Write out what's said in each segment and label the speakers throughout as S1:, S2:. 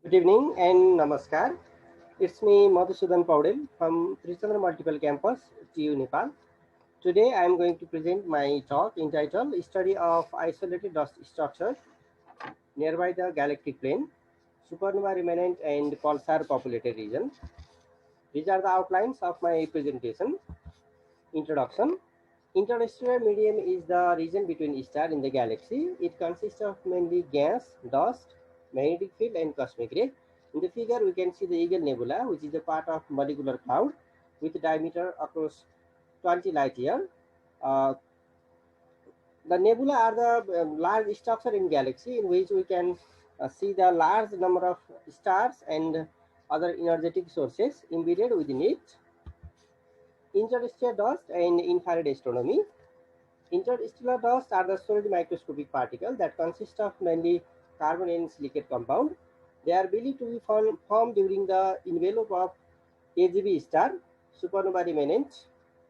S1: Good evening and namaskar. It's me Madhusudan Paudel from Trichandra Multiple Campus, TU Nepal. Today I am going to present my talk entitled Study of Isolated Dust Structures Nearby the Galactic Plane, Supernova Remnant and Pulsar Populated Region. These are the outlines of my presentation. Introduction. Interstellar medium is the region between stars in the galaxy. It consists of mainly gas, dust, magnetic field, and cosmic ray. In the figure, we can see the Eagle Nebula, which is a part of molecular cloud with diameter across 20 light year. Uh, the nebula are the large structure in galaxy in which we can see the large number of stars and other energetic sources embedded within it. Interstellar dust and infrared astronomy. Interstellar dust are the solid microscopic particles that consist of mainly carbon and silicate compound. They are believed to be formed during the envelope of AGB star, supernova remnant,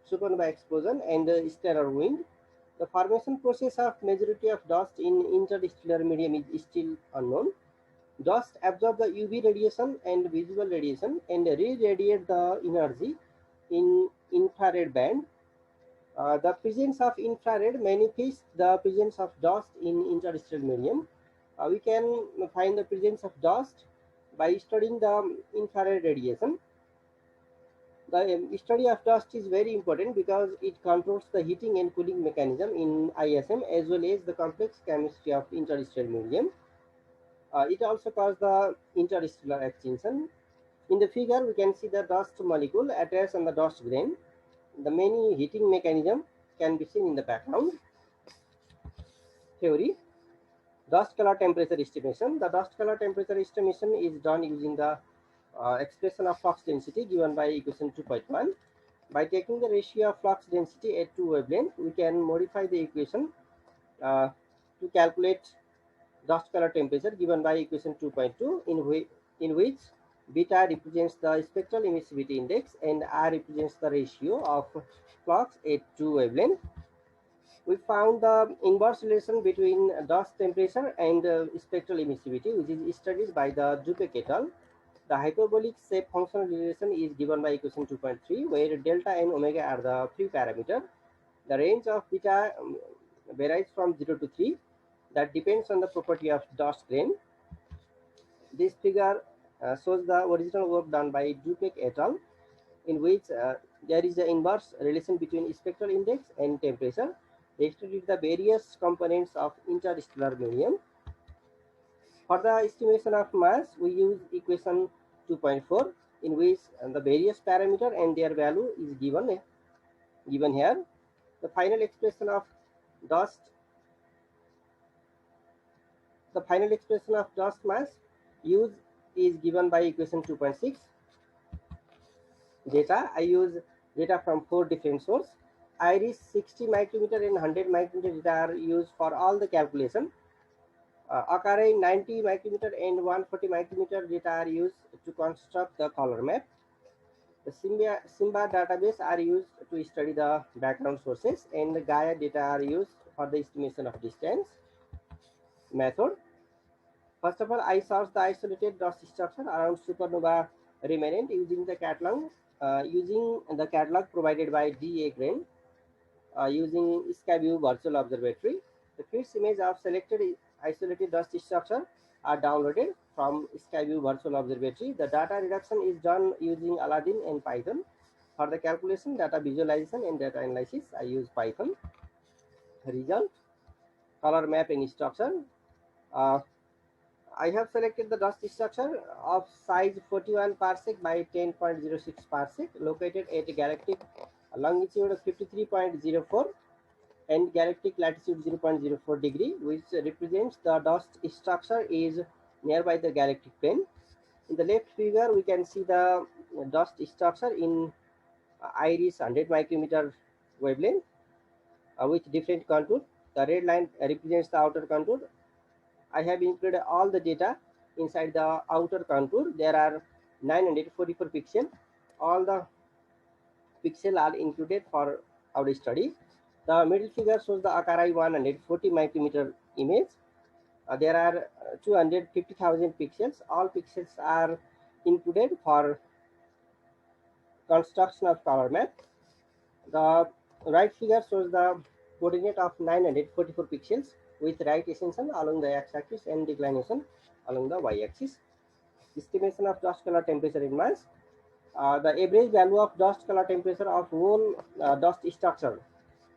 S1: supernova explosion, and stellar wind. The formation process of majority of dust in interstellar medium is still unknown. Dust absorb the UV radiation and visible radiation and re-radiate the energy in infrared band. The presence of infrared manifests the presence of dust in interstellar medium. We can find the presence of dust by studying the infrared radiation. The study of dust is very important because it controls the heating and cooling mechanism in ISM as well as the complex chemistry of interstellar medium. It also causes the interstellar extinction. In the figure, we can see the dust molecule attached on the dust grain. The many heating mechanism can be seen in the background. Theory. Dust color temperature estimation. The dust color temperature estimation is done using the expression of flux density given by equation 2.1. By taking the ratio of flux density at two wavelengths, we can modify the equation uh, to calculate dust color temperature given by equation 2.2 in which beta represents the spectral emissivity index and R represents the ratio of flux at two wavelengths. We found the inverse relation between dust temperature and spectral emissivity, which is studied by the Dupek et al. The hyperbolic shape function relation is given by equation 2.3, where delta and omega are the free parameter. The range of beta varies from 0 to 3. That depends on the property of dust grain. This figure shows the original work done by Dupek et al., in which there is the inverse relation between spectral index and temperature. They studied the various components of interstellar medium. For the estimation of mass, we use equation 2.4, in which the various parameter and their value is given here. The final expression of dust, the final expression of dust mass used is given by equation 2.6. Data, I use data from four different sources. IRIS 60 micrometer and 100 micrometer data are used for all the calculation. Akare 90 micrometer and 140 micrometer data are used to construct the color map. The Simba database are used to study the background sources, and the Gaia data are used for the estimation of distance. Method. First of all, I source the isolated dust structure around supernova remnant using the catalog provided by DA Grain, using SkyView Virtual Observatory. The first image of selected isolated dust structure are downloaded from SkyView Virtual Observatory. The data reduction is done using Aladdin and Python. For the calculation, data visualization, and data analysis, I use Python. Result, color map and structure. Uh, I have selected the dust structure of size 41 parsec by 10.06 parsec located at galactic longitude 53.04 and galactic latitude 0.04 degree, which represents the dust structure is nearby the galactic plane. In the left figure, we can see the dust structure in IRIS 100 micrometer wavelength with different contour. The red line represents the outer contour. I have included all the data inside the outer contour. There are 944 pixels. All the pixels are included for our study. The middle figure shows the Akai 140 micrometer image. There are 250,000 pixels. All pixels are included for construction of color map. The right figure shows the coordinate of 944 pixels with right ascension along the x-axis and declination along the y-axis. Estimation of dust color temperature in mass. The average value of dust color temperature of whole dust structure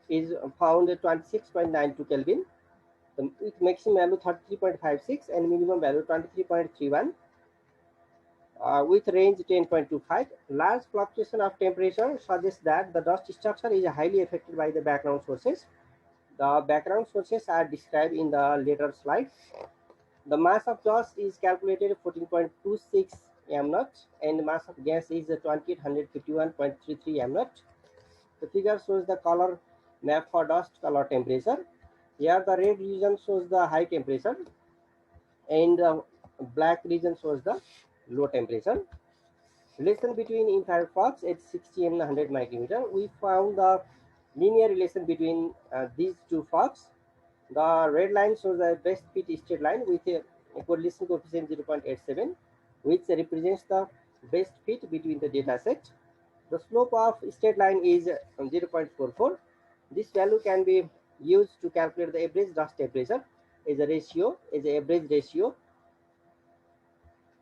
S1: is found at 26.92 Kelvin, with maximum value 33.56 and minimum value 23.31. With range 10.25. Large fluctuation of temperature suggests that the dust structure is highly affected by the background sources. The background sources are described in the later slide. The mass of dust is calculated 14.26 m naught and mass of gas is 2851.33 m naught. The figure shows the color map for dust color temperature. Here the red region shows the high temperature and the black region shows the low temperature. Relation between infrared fogs at 60 and 100 micrometer. We found the linear relation between these two fogs. The red line shows the best fit straight line with a correlation coefficient 0.87, which represents the best fit between the data set. The slope of straight line is 0.44. This value can be used to calculate the average dust temperature as a ratio, as an average ratio.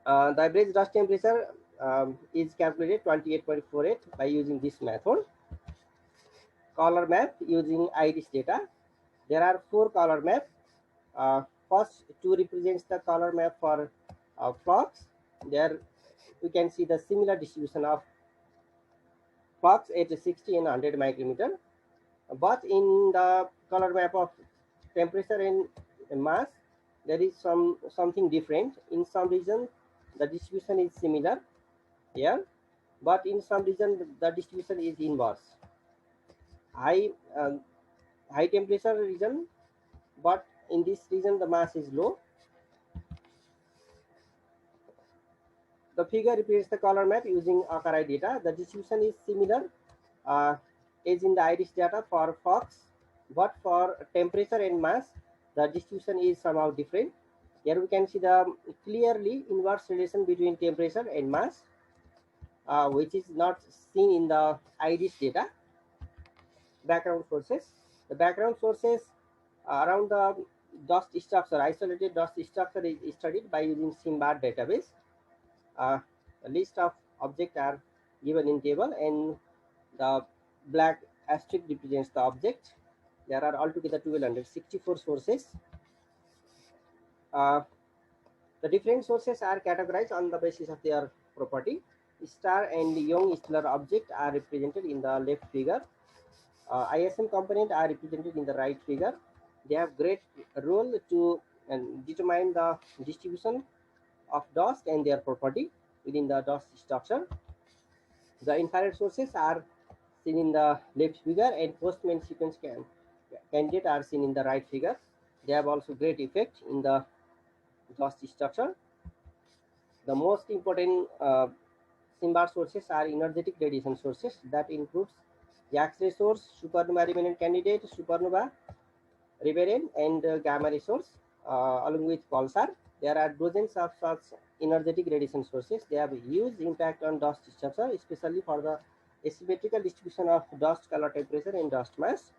S1: The average dust temperature is calculated 28.48 by using this method. Color map using iris data. There are 4 color maps. First 2 represents the color map for flux. There we can see the similar distribution of flux at 60 and 100 micrometer. But in the color map of temperature and mass, there is something different. In some region, the distribution is similar here, but in some region the distribution is inverse. High high temperature region, but in this region the mass is low. The figure represents the color map using Akai data. The distribution is similar as in the iris data for fox, but for temperature and mass, the distribution is somehow different. Here we can see the clearly inverse relation between temperature and mass, which is not seen in the iris data. Background sources. The background sources around the dust structure, isolated dust structure is studied by using SIMBAD database. A list of objects are given in table and the black asterisk represents the object. There are altogether 1264 sources. The different sources are categorized on the basis of their property. Star and young stellar objects are represented in the left figure. ISM component are represented in the right figure. They have great role to determine the distribution of dust and their property within the dust structure. The infrared sources are seen in the left figure and postman sequence candidate are seen in the right figure. They have also great effect in the dust structure. The most important SIMBAR sources are energetic radiation sources that includes the X-ray source, supernova remnant candidate, supernova, riverine, and gamma ray source, along with pulsar. There are dozens of such energetic radiation sources. They have a huge impact on dust structure, especially for the asymmetrical distribution of dust color temperature and dust mass.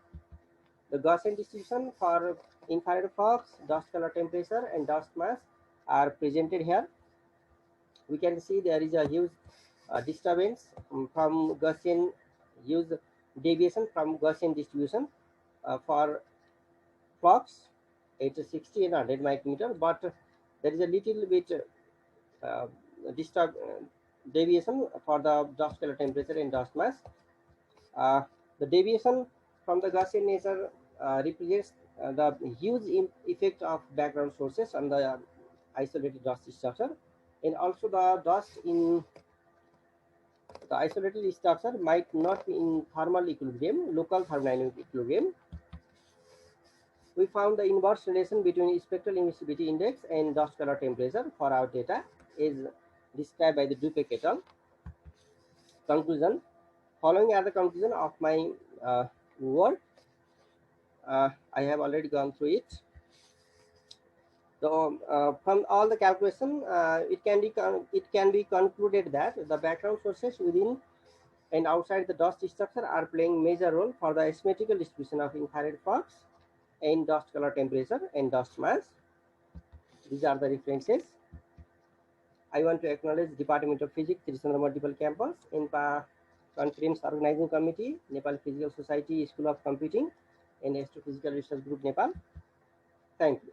S1: The Gaussian distribution for infrared fogs, dust color temperature, and dust mass are presented here. We can see there is a huge disturbance from Gaussian, huge deviation from Gaussian distribution for flux at 60 and 100 micrometer, but there is a little bit uh, disturb deviation for the dust color temperature and dust mass. The deviation from the Gaussian nature represents the huge effect of background sources on the isolated dust structure, and also the dust in the isolated structure might not be in thermal equilibrium, local thermodynamic equilibrium. We found the inverse relation between spectral emissivity index and dust color temperature for our data is described by the Dupek et al. Conclusion. Following are the conclusion of my work. I have already gone through it. From all the calculation, it can be concluded that the background sources within and outside the dust structure are playing major role for the asymmetrical distribution of infrared flux and dust color temperature and dust mass. These are the references. I want to acknowledge Department of Physics, Trichandra Multiple Campus, INPA Conference Organizing Committee, Nepal Physical Society School of Computing, and Astrophysical Research Group, Nepal. Thank you.